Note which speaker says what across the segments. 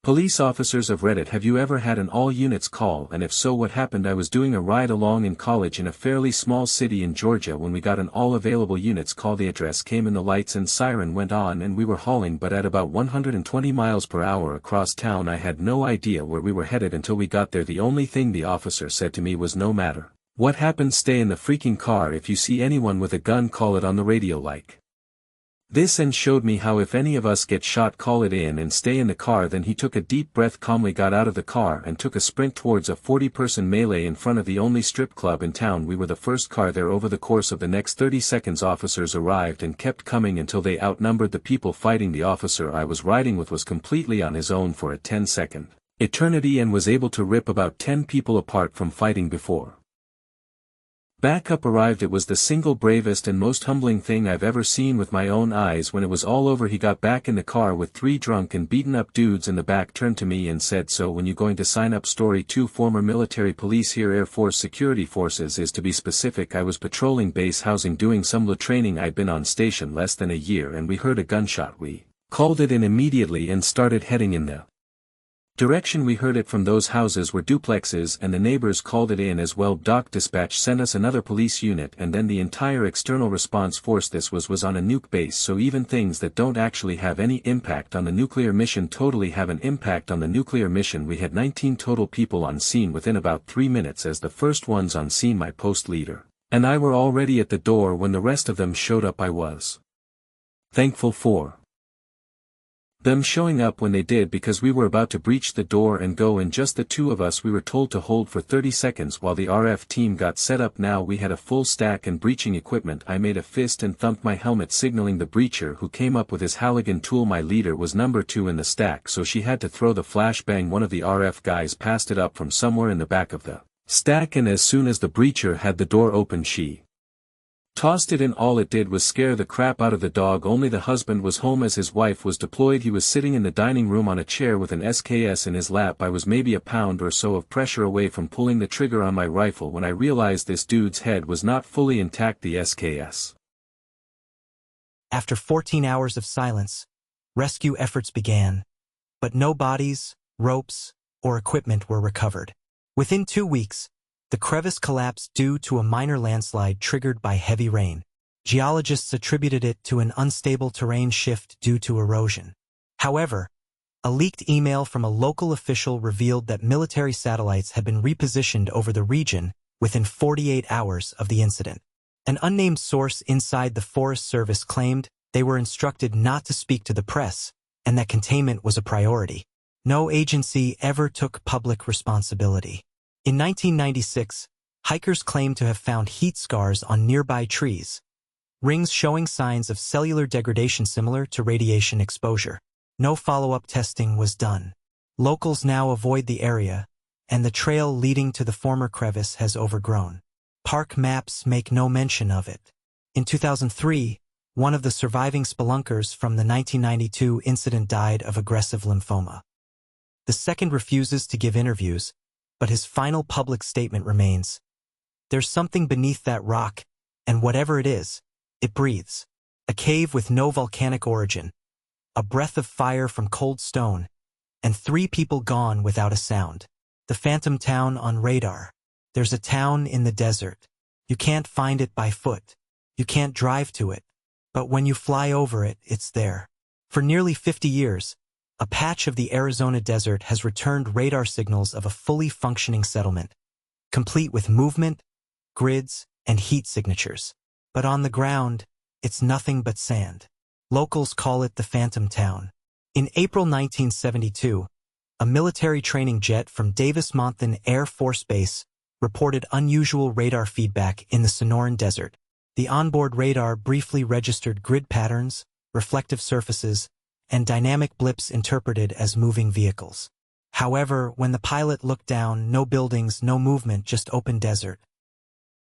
Speaker 1: Police officers of Reddit, have you ever had an all-units call, and if so, what happened? I was doing a ride-along in college in a fairly small city in Georgia when we got an all-available units call. The address came in, the lights and siren went on, and we were hauling but at about 120 miles per hour across town. I had no idea where we were headed until we got there. The only thing the officer said to me was, no matter what happens, stay in the freaking car. If you see anyone with a gun, call it on the radio like this, and showed me how if any of us get shot, call it in and stay in the car. Then he took a deep breath, calmly got out of the car and took a sprint towards a 40-person melee in front of the only strip club in town. We were the first car there. Over the course of the next 30 seconds, officers arrived and kept coming until they outnumbered the people fighting. The officer I was riding with was completely on his own for a 10-second eternity and was able to rip about 10 people apart from fighting before backup arrived. It was the single bravest and most humbling thing I've ever seen with my own eyes. When it was all over, he got back in the car with 3 drunk and beaten up dudes in the back, turned to me and said, so when you going to sign up? Story 2. Former military police here, Air Force Security Forces is to be specific. I was patrolling base housing doing some training. I'd been on station less than a year and we heard a gunshot. We called it in immediately and started heading in the direction we heard it from. Those houses were duplexes and the neighbors called it in as well. Dispatch sent us another police unit and then the entire external response force. This was on a nuke base, so even things that don't actually have any impact on the nuclear mission totally have an impact on the nuclear mission. We had 19 total people on scene within about 3 minutes. As the first ones on scene, my post leader and I were already at the door when the rest of them showed up. I was thankful for them showing up when they did, because we were about to breach the door and go in, just the 2 of us. We were told to hold for 30 seconds while the RF team got set up. Now we had a full stack and breaching equipment. I made a fist and thumped my helmet signaling the breacher, who came up with his Halligan tool. My leader was number 2 in the stack, so she had to throw the flashbang. One of the RF guys passed it up from somewhere in the back of the stack, and as soon as the breacher had the door open, she tossed it in. All it did was scare the crap out of the dog. Only the husband was home as his wife was deployed. He was sitting in the dining room on a chair with an SKS in his lap. I was maybe a pound or so of pressure away from pulling the trigger on my rifle when I realized this dude's head was not fully intact. The SKS.
Speaker 2: After 14 hours of silence, rescue efforts began, but no bodies, ropes, or equipment were recovered. Within 2 weeks, the crevice collapsed due to a minor landslide triggered by heavy rain. Geologists attributed it to an unstable terrain shift due to erosion. However, a leaked email from a local official revealed that military satellites had been repositioned over the region within 48 hours of the incident. An unnamed source inside the Forest Service claimed they were instructed not to speak to the press and that containment was a priority. No agency ever took public responsibility. In 1996, hikers claimed to have found heat scars on nearby trees, rings showing signs of cellular degradation similar to radiation exposure. No follow-up testing was done. Locals now avoid the area, and the trail leading to the former crevice has overgrown. Park maps make no mention of it. In 2003, one of the surviving spelunkers from the 1992 incident died of aggressive lymphoma. The second refuses to give interviews, but his final public statement remains, "There's something beneath that rock, and whatever it is, it breathes. A cave with no volcanic origin, a breath of fire from cold stone, and 3 people gone without a sound. The phantom town on radar. There's a town in the desert. You can't find it by foot. You can't drive to it. But when you fly over it, it's there." For nearly 50 years, a patch of the Arizona desert has returned radar signals of a fully functioning settlement, complete with movement, grids, and heat signatures. But on the ground, it's nothing but sand. Locals call it the Phantom Town. In April 1972, a military training jet from Davis-Monthan Air Force Base reported unusual radar feedback in the Sonoran Desert. The onboard radar briefly registered grid patterns, reflective surfaces, and dynamic blips interpreted as moving vehicles. However, when the pilot looked down, no buildings, no movement, just open desert.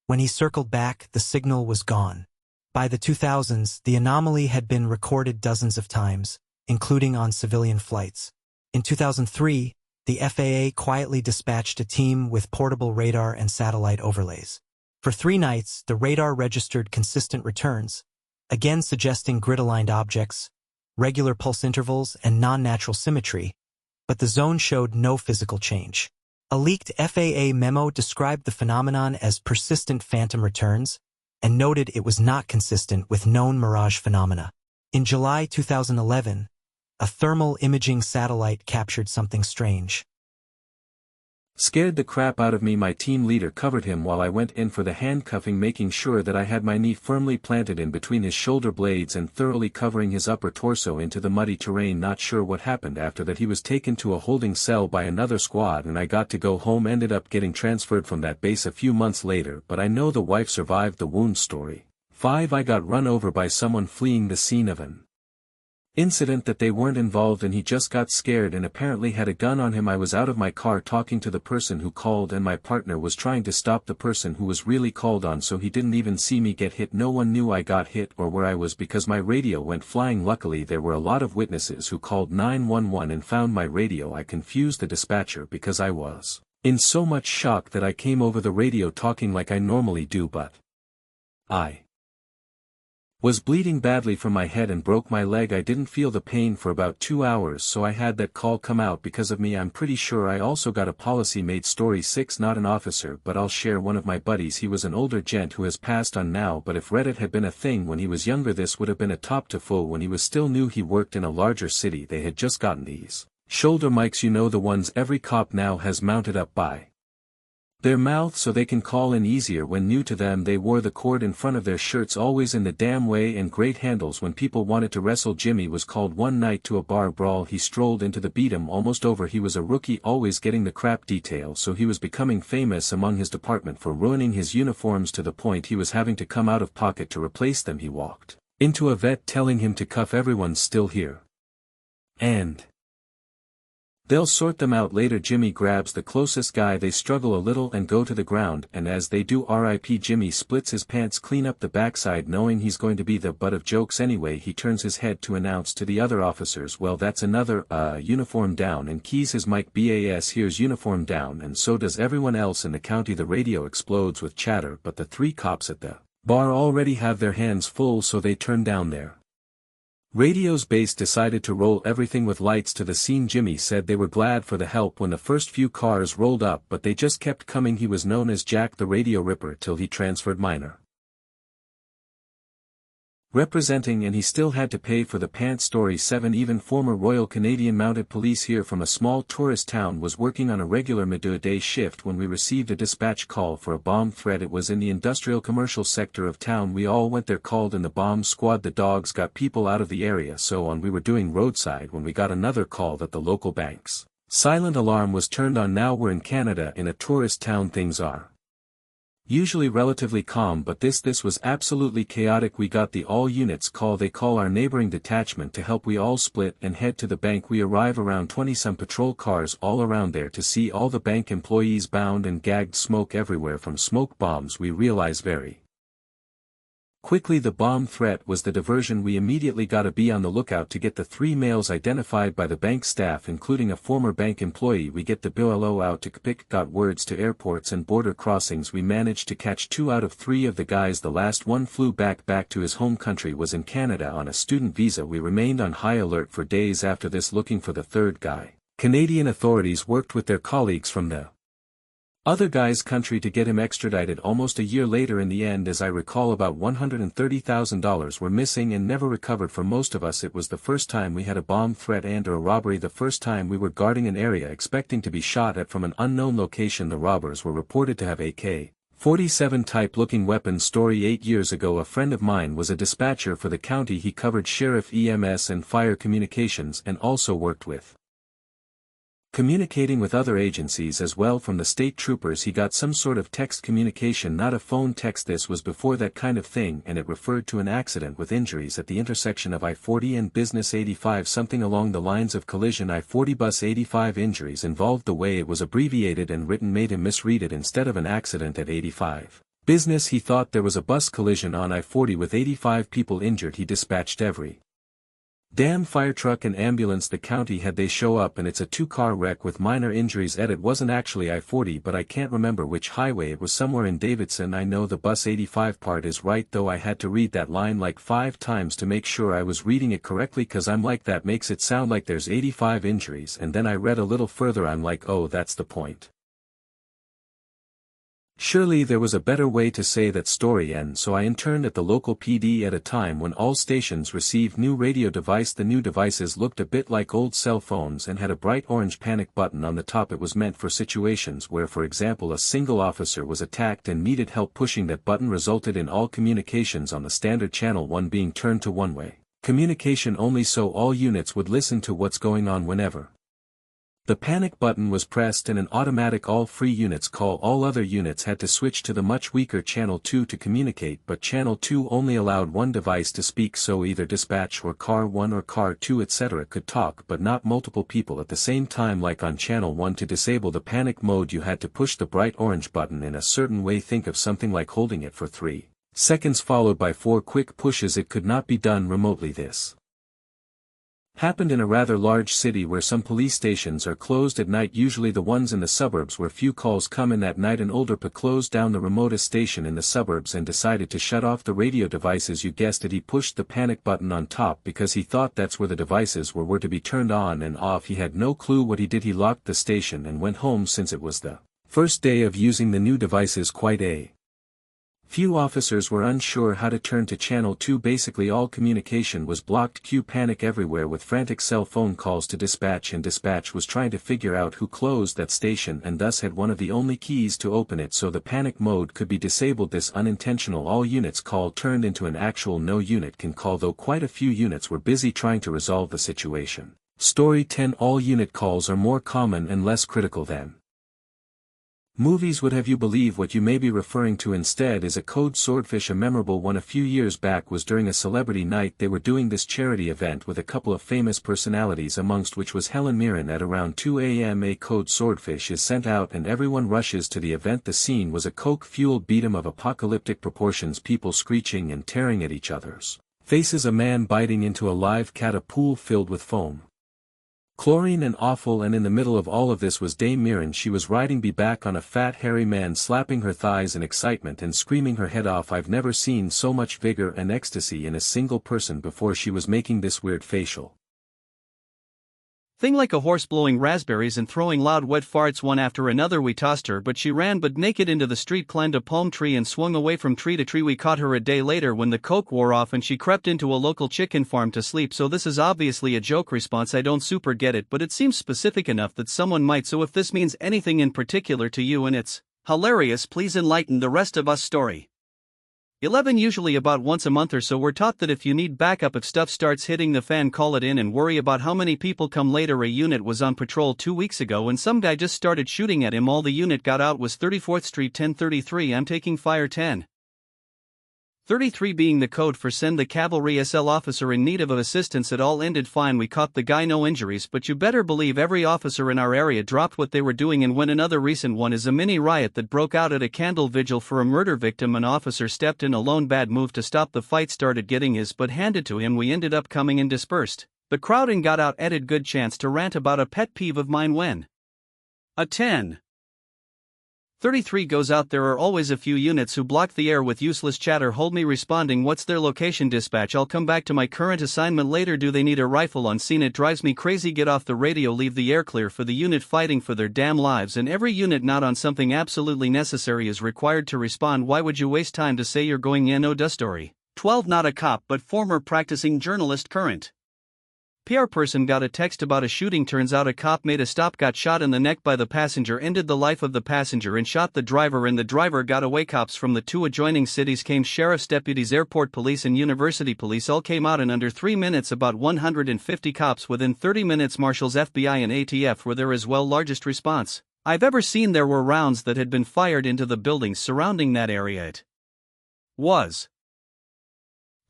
Speaker 2: When he circled back, the signal was gone. By the 2000s, the anomaly had been recorded dozens of times, including on civilian flights. In 2003, the FAA quietly dispatched a team with portable radar and satellite overlays. For 3 nights, the radar registered consistent returns, again suggesting grid-aligned objects, regular pulse intervals, and non-natural symmetry, but the zone showed no physical change. A leaked FAA memo described the phenomenon as persistent phantom returns and noted it was not consistent with known mirage phenomena. In July 2011, a thermal imaging satellite captured something strange.
Speaker 1: Scared the crap out of me. My team leader covered him while I went in for the handcuffing, making sure that I had my knee firmly planted in between his shoulder blades and thoroughly covering his upper torso into the muddy terrain. Not sure what happened after that. He was taken to a holding cell by another squad and I got to go home. Ended up getting transferred from that base a few months later, but I know the wife survived the wound. Story 5. I got run over by someone fleeing the scene of an incident that they weren't involved in. He just got scared and apparently had a gun on him. I was out of my car talking to the person who called and my partner was trying to stop the person who was really called on, so he didn't even see me get hit. No one knew I got hit or where I was because my radio went flying. Luckily there were a lot of witnesses who called 911 and found my radio. I confused the dispatcher because I was in so much shock that I came over the radio talking like I normally do, but I was bleeding badly from my head and broke my leg. I didn't feel the pain for about 2 hours, so I had that call come out because of me. I'm pretty sure I also got a policy made. Story 6. Not an officer, but I'll share one of my buddies. He was an older gent who has passed on now, but if Reddit had been a thing when he was younger, this would have been a top to full when he was still new. He worked in a larger city. They had just gotten these shoulder mics, you know, the ones every cop now has mounted up by their mouth so they can call in easier when new to them. They wore the cord in front of their shirts always in the damn way and great handles when people wanted to wrestle. Jimmy was called one night to a bar brawl. He strolled into the beat him almost over. He was a rookie, always getting the crap detail, so he was becoming famous among his department for ruining his uniforms to the point he was having to come out of pocket to replace them. He walked into a vet telling him to cuff everyone's still here and they'll sort them out later. Jimmy grabs the closest guy. They struggle a little and go to the ground, and as they do, R.I.P. Jimmy splits his pants clean up the backside. Knowing he's going to be the butt of jokes anyway, he turns his head to announce to the other officers, well, that's another, uniform down, and keys his mic. BAS, here's uniform down, and so does everyone else in the county. The radio explodes with chatter, but the 3 cops at the bar already have their hands full, so they turn down their radio's base decided to roll everything with lights to the scene. Jimmy said they were glad for the help when the first few cars rolled up, but they just kept coming. He was known as Jack the Radio Ripper till he transferred minor representing, and he still had to pay for the pants. Story 7. Even former Royal Canadian Mounted Police here from a small tourist town was working on a regular midday shift when we received a dispatch call for a bomb threat. It was in the industrial commercial sector of town. We all went there, called in the bomb squad. The dogs got people out of the area, so on. We were doing roadside when we got another call that the local bank's silent alarm was turned on. Now we're in Canada in a tourist town. Things are usually relatively calm, but this was absolutely chaotic. We got the all units call. They call our neighboring detachment to help. We all split and head to the bank. We arrive around 20-some patrol cars all around there to see all the bank employees bound and gagged, smoke everywhere from smoke bombs. We realize very quickly the bomb threat was the diversion. We immediately gotta be on the lookout to get the 3 males identified by the bank staff, including a former bank employee. We get the BLO out to pick. Got words to airports and border crossings. We managed to catch 2 out of 3 of the guys. The last one flew back to his home country, was in Canada on a student visa. We remained on high alert for days after this looking for the 3rd guy. Canadian authorities worked with their colleagues from the other guy's country to get him extradited almost a year later. In the end, as I recall, about $130,000 were missing and never recovered. For most of us, it was the first time we had a bomb threat and or a robbery. The first time we were guarding an area expecting to be shot at from an unknown location. The robbers were reported to have AK-47 type looking weapons. Story 8 years ago, a friend of mine was a dispatcher for the county. He covered sheriff, EMS and fire communications and also worked with communicating with other agencies as well. From the state troopers he got some sort of text communication, not a phone text. This was before that kind of thing, and it referred to an accident with injuries at the intersection of I-40 and Business 85, something along the lines of collision I-40 bus 85. Injuries involved. The way it was abbreviated and written made him misread it. Instead of an accident at 85 Business, he thought there was a bus collision on I-40 with 85 people injured. He dispatched every Damn fire truck and ambulance the county had they show up and it's a two-car wreck with minor injuries. It wasn't actually I-40 but I can't remember which highway, it was somewhere in Davidson. I know the bus 85 part is right though I had to read that line like 5 times to make sure I was reading it correctly cause I'm like that makes it sound like there's 85 injuries and then I read a little further I'm like oh that's the point. Surely there was a better way to say that story and so I interned at the local PD at a time when all stations received new radio device. The new devices looked a bit like old cell phones and had a bright orange panic button on the top. It was meant for situations where for example a single officer was attacked and needed help. Pushing that button resulted in all communications on the standard channel 1 being turned to one-way communication only so all units would listen to what's going on whenever the panic button was pressed and an automatic all free units call. All other units had to switch to the much weaker channel 2 to communicate but channel 2 only allowed one device to speak so either dispatch or car 1 or car 2 etc. could talk but not multiple people at the same time. Like on channel 1 to disable the panic mode you had to push the bright orange button in a certain way. Think of something like holding it for 3 seconds followed by 4 quick pushes. It could not be done remotely. This happened in a rather large city where some police stations are closed at night, usually the ones in the suburbs where few calls come in at night. An older pa closed down the remotest station in the suburbs and decided to shut off the radio devices. You guessed it, he pushed the panic button on top because he thought that's where the devices were to be turned on and off. He had no clue what he did. He locked the station and went home since it was the first day of using the new devices. Quite a few officers were unsure how to turn to channel 2. Basically all communication was blocked. Cue panic everywhere with frantic cell phone calls to dispatch and dispatch was trying to figure out who closed that station and thus had one of the only keys to open it so the panic mode could be disabled. This unintentional all units call turned into an actual no unit can call though quite a few units were busy trying to resolve the situation. Story 10 all unit calls are more common and less critical than movies would have you believe. What you may be referring to instead is a code swordfish. A memorable one a few years back was during a celebrity night. They were doing this charity event with a couple of famous personalities amongst which was Helen Mirren. At around 2 a.m. a code swordfish is sent out and everyone rushes to the event. The scene was a coke-fueled beat-em of apocalyptic proportions, people screeching and tearing at each other's faces, a man biting into a live cat, a pool filled with foam, chlorine and awful, and in the middle of all of this was Dame Mirren. She was riding back on a fat hairy man, slapping her thighs in excitement and screaming her head off. I've never seen so much vigor and ecstasy in a single person before. She was making this weird facial
Speaker 3: thing like a horse blowing raspberries and throwing loud wet farts one after another. We tossed her but she ran but naked into the street, climbed a palm tree and swung away from tree to tree. We caught her a day later when the coke wore off and she crept into a local chicken farm to sleep. So this is obviously a joke response. I don't super get it but it seems specific enough that someone might. So if this means anything in particular to you and it's hilarious, please enlighten the rest of us. Story 11 usually about once a month or so we're taught that if you need backup if stuff starts hitting the fan, call it in and worry about how many people come later. A unit was on patrol 2 weeks ago and some guy just started shooting at him. All the unit got out was 34th Street 1033. I'm taking fire 1033 being the code for send the cavalry SL officer in need of assistance. It all ended fine. We caught the guy, no injuries, but you better believe every officer in our area dropped what they were doing. And when another recent one is a mini riot that broke out at a candle vigil for a murder victim. An officer stepped in alone, bad move to stop the fight, started getting his butt handed to him. We ended up coming and dispersed the crowd and got out. Added good chance to rant about a pet peeve of mine when a 1033 goes out. There are always a few units who block the air with useless chatter. Hold me responding, what's their location? Dispatch, I'll come back to my current assignment later. Do they need a rifle on scene? It drives me crazy. Get off the radio, leave the air clear for the unit fighting for their damn lives. And every unit not on something absolutely necessary is required to respond. Why would you waste time to say you're going in? Oh, duh. Story 12 not a cop but former practicing journalist, current PR person got a text about a shooting. Turns out a cop made a stop, got shot in the neck by the passenger, ended the life of the passenger and shot the driver, and the driver got away. Cops from the 2 adjoining cities came, sheriff's deputies, airport police and university police all came out in under 3 minutes. About 150 cops within 30 minutes. Marshals, FBI and ATF were there as well. Largest response I've ever seen. There were rounds that had been fired into the buildings surrounding that area. It was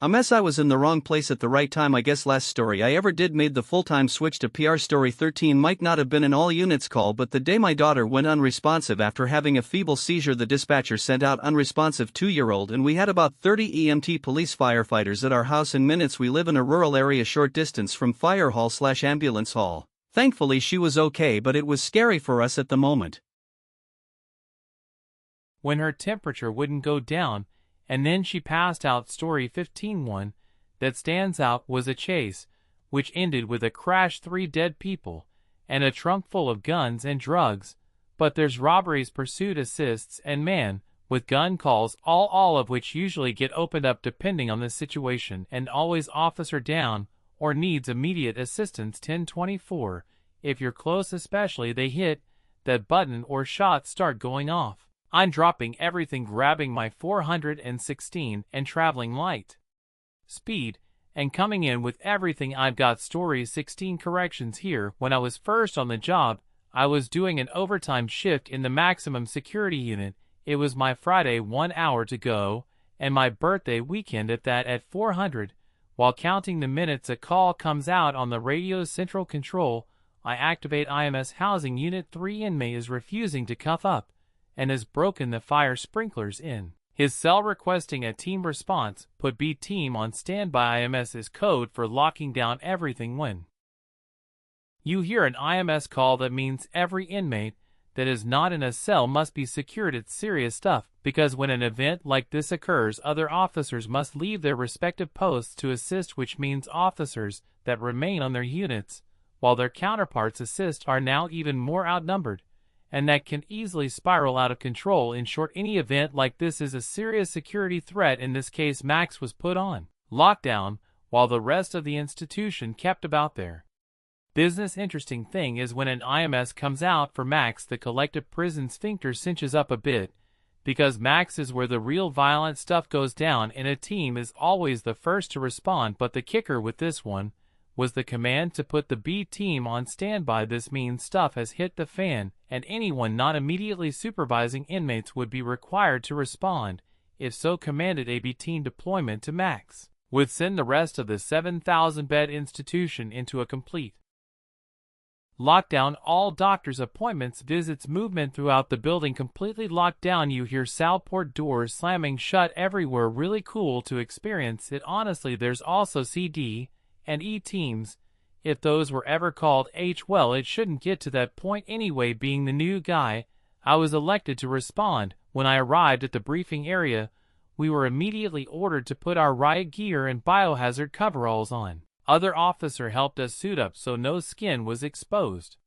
Speaker 3: A mess. I was in the wrong place at the right time. I guess last story I ever did made the full-time switch to PR. Story 13 might not have been an all-units call, but the day my daughter went unresponsive after having a feeble seizure, the dispatcher sent out unresponsive 2-year-old, and we had about 30 EMT police firefighters at our house in minutes. We live in a rural area short distance from fire hall/ambulance hall. Thankfully she was okay, but it was scary for us at the moment.
Speaker 4: When her temperature wouldn't go down, and then she passed out. Story 15. One that stands out was a chase, which ended with a crash, 3 dead people, and a trunk full of guns and drugs. But there's robberies, pursuit assists, and man with gun calls, all of which usually get opened up depending on the situation, and always officer down or needs immediate assistance. 1024. If you're close, especially, they hit that button or shots start going off. I'm dropping everything, grabbing my 416 and traveling light speed and coming in with everything I've got. Story 16. Corrections here. When I was first on the job, I was doing an overtime shift in the maximum security unit. It was my Friday, 1 hour to go, and my birthday weekend at that. At 400, while counting the minutes, a call comes out on the radio's central control. I activate IMS housing unit. 3 inmate is refusing to cuff up and has broken the fire sprinklers in his cell, requesting a team response. Put B team on standby. IMS is code for locking down everything. When you hear an IMS call, that means every inmate that is not in a cell must be secured. It's serious stuff, because when an event like this occurs, other officers must leave their respective posts to assist, which means officers that remain on their units while their counterparts assist are now even more outnumbered, and that can easily spiral out of control. In short, any event like this is a serious security threat. In this case, Max was put on lockdown while the rest of the institution kept about their business. Interesting thing is, when an IMS comes out for Max, the collective prison sphincter cinches up a bit, because Max is where the real violent stuff goes down, and a team is always the first to respond. But the kicker with this one was the command to put the B team on standby. This means stuff has hit the fan, and anyone not immediately supervising inmates would be required to respond. If so commanded, a B team deployment to Max would send the rest of the 7,000-bed institution into a complete lockdown. All doctors' appointments, visits, movement throughout the building completely locked down. You hear Southport doors slamming shut everywhere. Really cool to experience it. Honestly, there's also CD and E teams, if those were ever called H. Well, it shouldn't get to that point anyway. Being the new guy, I was elected to respond. When I arrived at the briefing area, we were immediately ordered to put our riot gear and biohazard coveralls on. Other officer helped us suit up so no skin was exposed.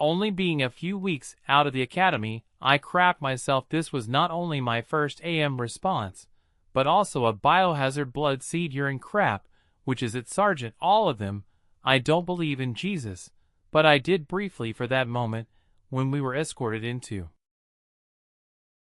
Speaker 4: Only being a few weeks out of the academy, I crapped myself. This was not only my first AM response, but also a biohazard blood, seed, urine, crap, which is it, Sergeant, all of them. I don't believe in Jesus, but I did briefly for that moment when we were escorted into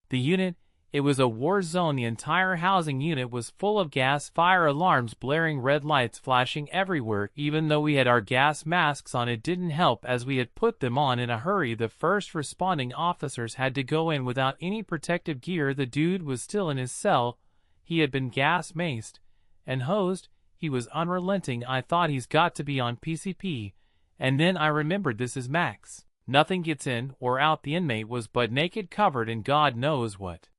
Speaker 4: the unit. It was a war zone. The entire housing unit was full of gas, fire alarms blaring, red lights flashing everywhere. Even though we had our gas masks on, it didn't help, as we had put them on in a hurry. The first responding officers had to go in without any protective gear. The dude was still in his cell. He had been gas maced and hosed. He was unrelenting. I thought, he's got to be on PCP, and then I remembered this is Max. Nothing gets in or out. The inmate was butt naked, covered in God knows what,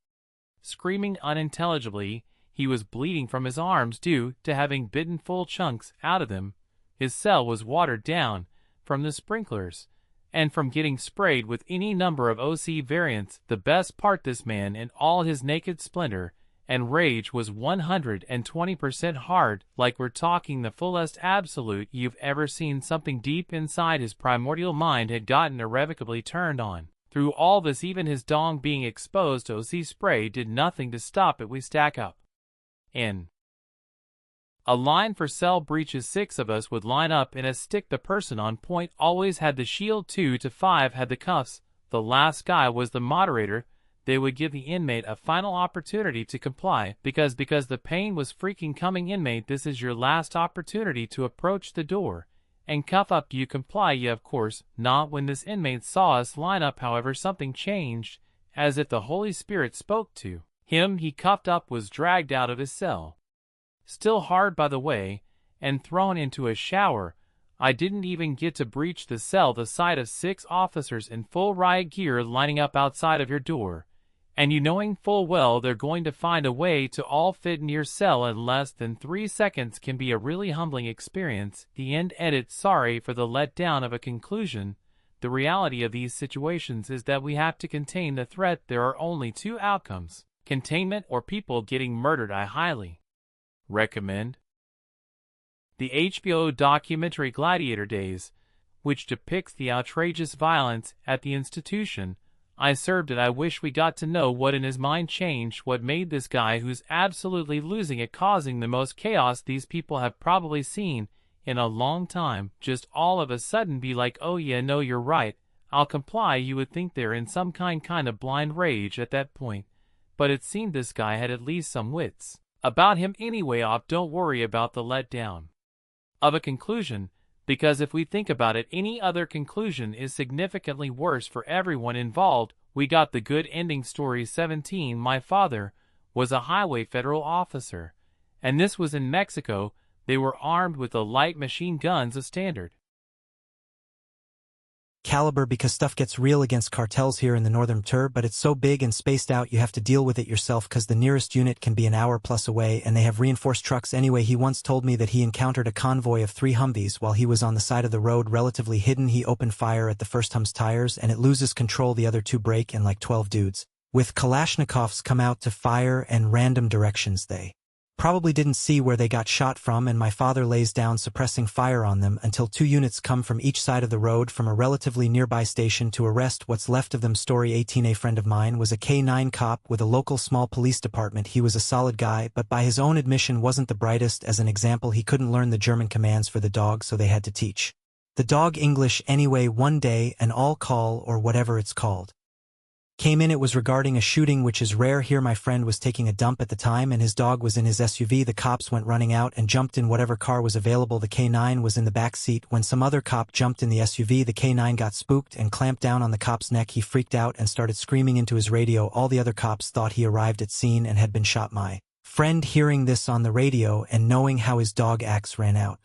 Speaker 4: screaming unintelligibly. He was bleeding from his arms due to having bitten full chunks out of them. His cell was watered down from the sprinklers and from getting sprayed with any number of OC variants. The best part, this man in all his naked splendor and rage was 120% hard, like we're talking the fullest absolute you've ever seen. Something deep inside his primordial mind had gotten irrevocably turned on. Through all this, even his dong being exposed to OC spray did nothing to stop it. We stack up in a line for cell breaches. 6 of us would line up in a stick. The person on point always had the shield. 2 to 5 had the cuffs. The last guy was the moderator. They would give the inmate a final opportunity to comply, because the pain was freaking coming. Inmate, this is your last opportunity to approach the door and cuff up. Do you comply? Yeah, of course not. When this inmate saw us line up, however, something changed. As if the Holy Spirit spoke to him, he cuffed up, was dragged out of his cell. still hard by the way, and thrown into a shower. I didn't even get to breach the cell. The sight of 6 officers in full riot gear lining up outside of your door, and you knowing full well they're going to find a way to all fit in your cell in less than 3 seconds can be a really humbling experience. The end edit. Sorry for the letdown of a conclusion. The reality of these situations is that we have to contain the threat. There are only 2 outcomes: containment or people getting murdered. I highly recommend the HBO documentary Gladiator Days, which depicts the outrageous violence at the institution I served at. I wish we got to know what in his mind changed, what made this guy who's absolutely losing it, causing the most chaos these people have probably seen in a long time, just all of a sudden be like, oh yeah, no, you're right, I'll comply. You would think they're in some kind of blind rage at that point, but it seemed this guy had at least some wits about him. Anyway, don't worry about the letdown of a conclusion, because if we think about it, any other conclusion is significantly worse for everyone involved. We got the good ending. Story 17. My father was a highway federal officer, and this was in Mexico. They were armed with the light machine guns, a standard
Speaker 2: caliber, because stuff gets real against cartels here in the northern tier, but it's so big and spaced out you have to deal with it yourself because the nearest unit can be an hour plus away and they have reinforced trucks. Anyway, he once told me that he encountered a convoy of 3 Humvees while he was on the side of the road relatively hidden. He opened fire at the first Hum's tires and it loses control. The other 2 break and like 12 dudes with Kalashnikovs come out to fire and random directions. They probably didn't see where they got shot from, and my father lays down suppressing fire on them until 2 units come from each side of the road from a relatively nearby station to arrest what's left of them. Story 18. A friend of mine was a K-9 cop with a local small police department. He was a solid guy, but by his own admission wasn't the brightest. As an example, he couldn't learn the German commands for the dog, so they had to teach the dog English. Anyway, one day an all-call, or whatever it's called, came in. It was regarding a shooting, which is rare here. My friend was taking a dump at the time and his dog was in his SUV. The cops went running out and jumped in whatever car was available. The K-9 was in the back seat. When some other cop jumped in the SUV, the K-9 got spooked and clamped down on the cop's neck. He freaked out and started screaming into his radio. All the other cops thought he arrived at scene and had been shot. My friend, hearing this on the radio and knowing how his dog acts, ran out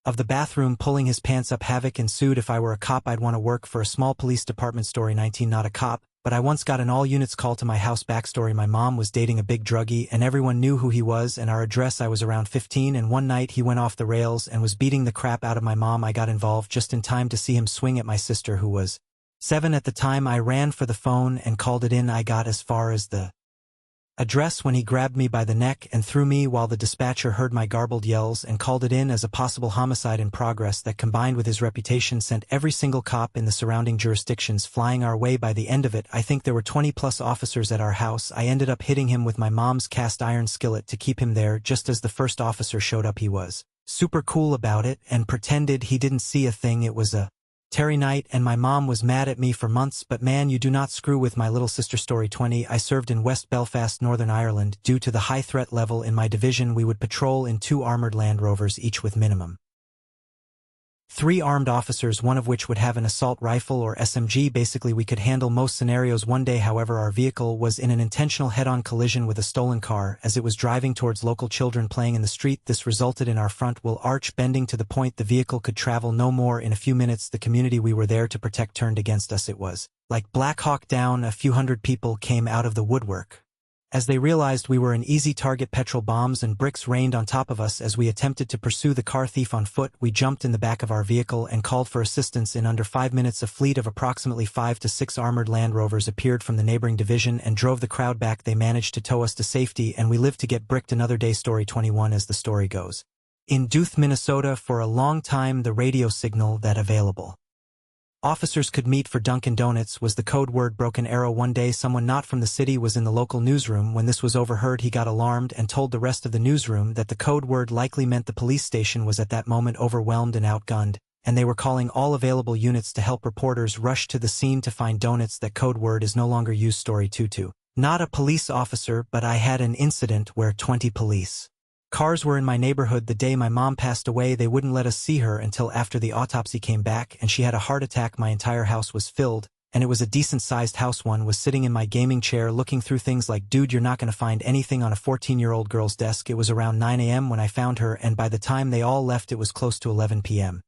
Speaker 2: of the bathroom pulling his pants up. Havoc ensued. If I were a cop, I'd want to work for a small police department. Story 19. Not a cop, but I once got an all-units call to my house. Backstory: my mom was dating a big druggie and everyone knew who he was and our address. I was around 15 and one night he went off the rails and was beating the crap out of my mom. I got involved just in time to see him swing at my sister, who was 7 at the time. I ran for the phone and called it in. I got as far as the address when he grabbed me by the neck and threw me while the dispatcher heard my garbled yells and called it in as a possible homicide in progress. That, combined with his reputation, sent every single cop in the surrounding jurisdictions flying our way. By the end of it, I think there were 20+ officers at our house. I ended up hitting him with my mom's cast iron skillet to keep him there. Just as the first officer showed up, he was super cool about it and pretended he didn't see a thing. It was a Terry night and my mom was mad at me for months, but man, you do not screw with my little sister. Story 20. I served in West Belfast, Northern Ireland. Due to the high threat level in my division, we would patrol in 2 armored Land Rovers, each with minimum 3 armed officers, one of which would have an assault rifle or SMG. Basically, we could handle most scenarios. One day, however, our vehicle was in an intentional head-on collision with a stolen car as it was driving towards local children playing in the street. This resulted in our front wheel arch bending to the point the vehicle could travel no more. In a few minutes, the community we were there to protect turned against us. It was like Black Hawk Down. A few hundred people came out of the woodwork as they realized we were an easy target. Petrol bombs and bricks rained on top of us as we attempted to pursue the car thief on foot. We jumped in the back of our vehicle and called for assistance. In under 5 minutes, a fleet of approximately 5 to 6 armored Land Rovers appeared from the neighboring division and drove the crowd back. They managed to tow us to safety and we lived to get bricked another day. Story 21. As the story goes, in Duluth, Minnesota, for a long time the radio signal that available officers could meet for Dunkin' Donuts was the code word Broken Arrow. One day someone not from the city was in the local newsroom. When this was overheard, he got alarmed and told the rest of the newsroom that the code word likely meant the police station was at that moment overwhelmed and outgunned, and they were calling all available units to help. Reporters rushed to the scene to find donuts. That code word is no longer used. Story 22. Not a police officer, but I had an incident where 20 police cars were in my neighborhood the day my mom passed away. They wouldn't let us see her until after the autopsy came back and she had a heart attack. My entire house was filled and it was a decent-sized house. One was sitting in my gaming chair looking through things like, dude, you're not gonna find anything on a 14-year-old girl's desk. It was around 9 a.m. when I found her, and by the time they all left it was close to 11 p.m.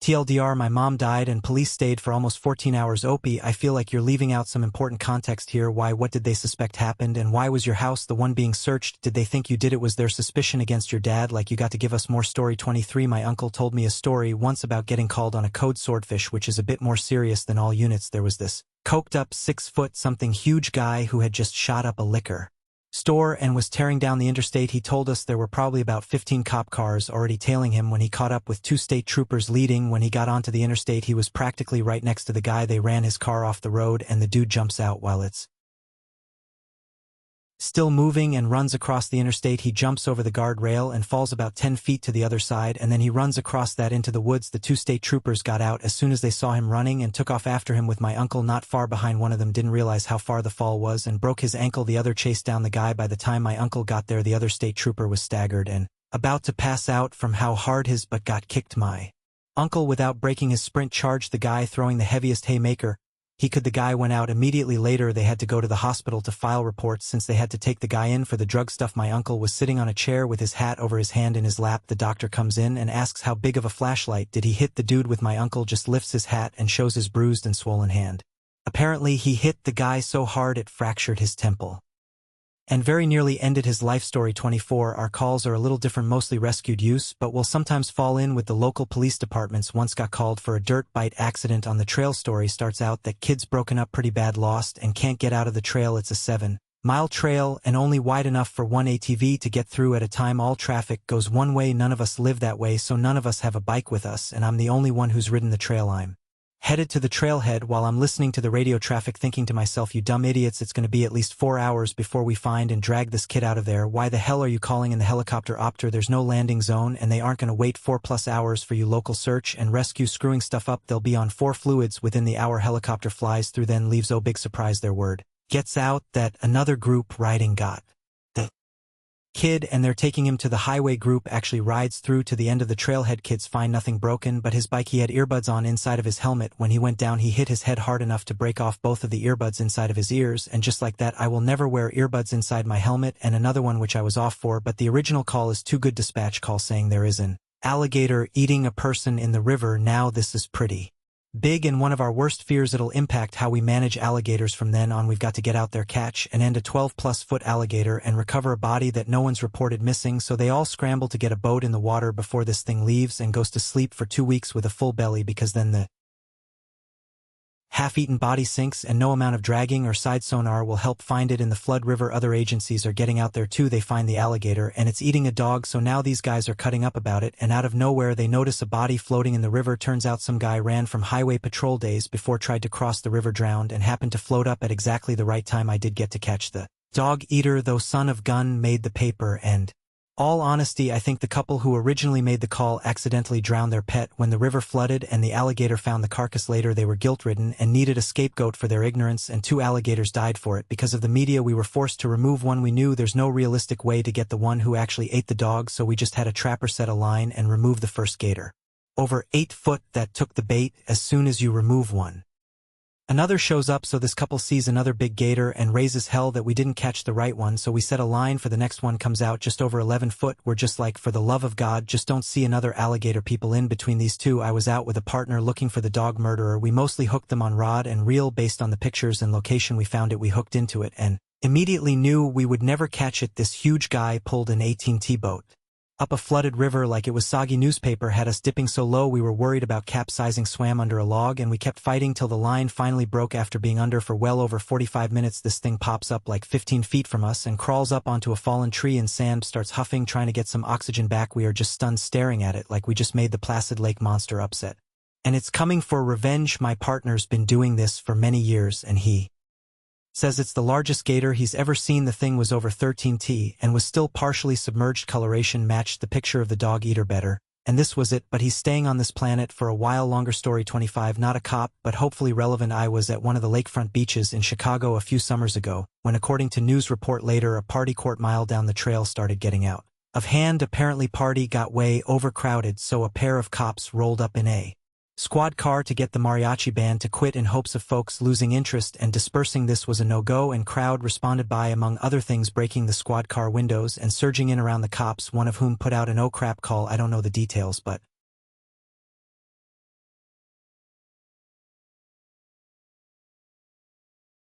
Speaker 2: TLDR, my mom died and police stayed for almost 14 hours. Opie, I feel like you're leaving out some important context here. Why? What did they suspect happened, and why was your house the one being searched? Did they think you did it? Was their suspicion against your dad? Like, you got to give us more story. 23. My uncle told me a story once about getting called on a code swordfish, which is a bit more serious than all units. There was this coked up 6-foot-something huge guy who had just shot up a liquor store and was tearing down the interstate. He told us there were probably about 15 cop cars already tailing him when he caught up with 2 state troopers leading. When he got onto the interstate, he was practically right next to the guy. They ran his car off the road, and the dude jumps out while it's still moving and runs across the interstate. He jumps over the guardrail and falls about 10 feet to the other side, and then he runs across that into the woods. The 2 state troopers got out as soon as they saw him running and took off after him with my uncle not far behind. One of them didn't realize how far the fall was and broke his ankle. The other chased down the guy. By the time my uncle got there, the other state trooper was staggered and about to pass out from how hard his butt got kicked. My uncle, without breaking his sprint, charged the guy, throwing the heaviest haymaker he could. The guy went out immediately. Later they had to go to the hospital to file reports since they had to take the guy in for the drug stuff. My uncle was sitting on a chair with his hat over his hand in his lap. The doctor comes in and asks how big of a flashlight did he hit the dude with. My uncle just lifts his hat and shows his bruised and swollen hand. Apparently he hit the guy so hard it fractured his temple and very nearly ended his life. Story 24. Our calls are a little different, mostly rescued use, but will sometimes fall in with the local police departments. Once got called for a dirt bike accident on the trail. Story starts out that kid's broken up pretty bad, lost, and can't get out of the trail. It's a 7-mile trail and only wide enough for 1 ATV to get through at a time. All traffic goes one way. None of us live that way, so none of us have a bike with us, and I'm the only one who's ridden the trail. I'm headed to the trailhead while I'm listening to the radio traffic, thinking to myself, you dumb idiots, it's going to be at least 4 hours before we find and drag this kid out of there. Why the hell are you calling in the helicopter opter? There's no landing zone, and they aren't going to wait 4+ hours for you. Local search and rescue screwing stuff up. They'll be on 4 fluids within the hour. Helicopter flies through, then leaves. Oh, big surprise, their word gets out that another group riding got the kid, and they're taking him to the highway. Group actually rides through to the end of the trailhead. Kids find nothing broken but his bike. He had earbuds on inside of his helmet. When he went down, he hit his head hard enough to break off both of the earbuds inside of his ears, and just like that, I will never wear earbuds inside my helmet. And another one which I was off for, but the original call is too good. Dispatch call saying there is an alligator eating a person in the river. Now this is pretty big and one of our worst fears. It'll impact how we manage alligators from then on. We've got to get out there, catch and end a 12+ foot alligator and recover a body that no one's reported missing. So they all scramble to get a boat in the water before this thing leaves and goes to sleep for 2 weeks with a full belly, because then the half-eaten body sinks and no amount of dragging or side sonar will help find it in the flood river. Other agencies are getting out there too. They find the alligator and it's eating a dog, so now these guys are cutting up about it, and out of nowhere they notice a body floating in the river. Turns out some guy ran from highway patrol days before, tried to cross the river, drowned, and happened to float up at exactly the right time. I did get to catch the dog eater though. Son of gun made the paper, and all honesty, I think the couple who originally made the call accidentally drowned their pet. When the river flooded and the alligator found the carcass later, they were guilt-ridden and needed a scapegoat for their ignorance, and 2 alligators died for it. Because of the media, we were forced to remove one. We knew there's no realistic way to get the one who actually ate the dog, so we just had a trapper set a line and remove the first gator. Over 8 foot that took the bait. As soon as you remove one, another shows up, so this couple sees another big gator and raises hell that we didn't catch the right one, so we set a line for the next one. Comes out just over 11 foot. We're just like, for the love of God, just don't see another alligator. People in between these two. I was out with a partner looking for the dog murderer. We mostly hooked them on rod and reel based on the pictures and location we found it. We hooked into it and immediately knew we would never catch it. This huge guy pulled an 18T boat up a flooded river like it was soggy newspaper, had us dipping so low we were worried about capsizing, swam under a log, and we kept fighting till the line finally broke. After being under for well over 45 minutes, this thing pops up like 15 feet from us and crawls up onto a fallen tree and sand, starts huffing, trying to get some oxygen back. We are just stunned, staring at it like we just made the Placid Lake monster upset. And it's coming for revenge. My partner's been doing this for many years, and he says it's the largest gator he's ever seen. The thing was over 13T and was still partially submerged. Coloration matched the picture of the dog eater better, and this was it, but he's staying on this planet for a while longer. Story 25. Not a cop, but hopefully relevant. I was at one of the lakefront beaches in Chicago a few summers ago, when according to news report later, a party court mile down the trail started getting out of hand. Apparently party got way overcrowded, so a pair of cops rolled up in a Squad car to get the mariachi band to quit in hopes of folks losing interest and dispersing. This was a no-go, and crowd responded by, among other things, breaking the squad car windows and surging in around the cops, one of whom put out an "oh crap" call. I don't know the details, but